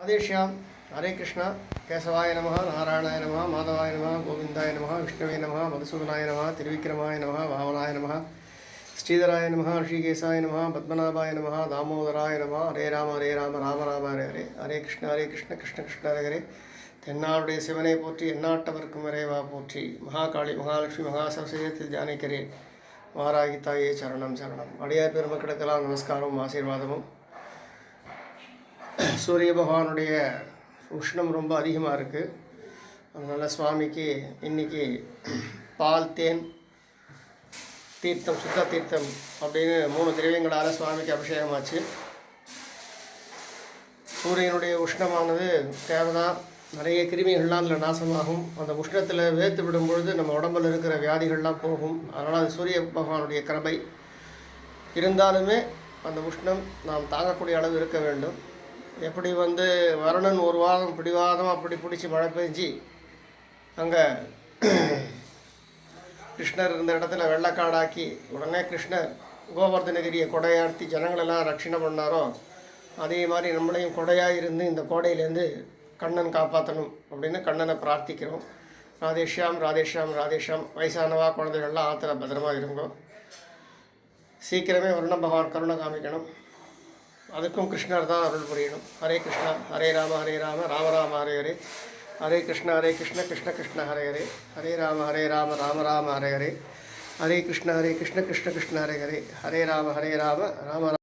राधेश्याम हरे कृष्ण केशवाय नमः नारायणाय नमः माधवाय नमः गोविंदाय नमः विष्णवे नमः मधुसूदनाय नमः त्रिविक्रमाय नमः वामनाय नमः श्रीधराय नमः ऋषिकेशाय नमः पद्मनाभाय नमः दामोदराय नमः हरे राम राम राम हरे हरे हरे कृष्ण कृष्ण कृष्ण हरे हरे தென்னாடுடைய சிவனை போற்றி எந்நாட்டவர்க்கும் இறைவா போற்றி மகாகாளி மகாலட்சுமி மகாசரஸ்வதி ஜானகிரே வாராகி தாயே சரணம் சரணம் அடியார் பெருமக்களுக்கெல்லாம் நமஸ்காரமும் ஆசீர்வாதமும். சூரிய பகவானுடைய உஷ்ணம் ரொம்ப அதிகமாக இருக்குது. அதனால் சுவாமிக்கு இன்றைக்கி பால் தேன் தீர்த்தம் சுத்த தீர்த்தம் அப்படின்னு 3 திரவியங்களால் சுவாமிக்கு அபிஷேகமாச்சு. சூரியனுடைய உஷ்ணமானது தேவைதான். நிறைய கிருமிகள்லாம் அதில் நாசமாகும். அந்த உஷ்ணத்தில் வேர்த்து விடும் பொழுது நம்ம உடம்பில் இருக்கிற வியாதிகள்லாம் போகும். அதனால் அது சூரிய பகவானுடைய கிருபை. இருந்தாலுமே அந்த உஷ்ணம் நாம் தாங்கக்கூடிய அளவு இருக்க வேண்டும். எப்படி வருணன் ஒரு வாரம் பிடிவாதம் அப்படி பிடிச்சி மழை பெஞ்சு அங்கே கிருஷ்ணர் இருந்த இடத்துல வெள்ளக்காடாக்கி உடனே கிருஷ்ணர் கோவர்தனகிரியை கொடையாற்றி ஜனங்களெல்லாம் ரட்சணை பண்ணாரோ, அதே மாதிரி நம்மளையும் கொடையாக இருந்து இந்த கோடையிலேருந்து கண்ணன் காப்பாற்றணும் அப்படின்னு கண்ணனை பிரார்த்திக்கிறோம். ராதேஷ்யாம் ராதேஷ்யாம் ராதேஷ்யாம். வயசானவா குழந்தைகள்லாம் ஆற்றுல பத்திரமாக இருங்கோ. சீக்கிரமே வருண பகவான் கருணை காமிக்கணும். அதுக்கும் கிருஷ்ணர் தான் அருள் புரியணும். ஹரே கிருஷ்ணா ஹரே ராம ராம ராம ஹரே ஹரே ஹரே கிருஷ்ண கிருஷ்ண கிருஷ்ண ஹரே ஹரே ஹரே ராம ராம ராம ஹரே ஹரே ஹரே கிருஷ்ண கிருஷ்ண கிருஷ்ண ஹரே ஹரே ஹரே ராம ராம ராம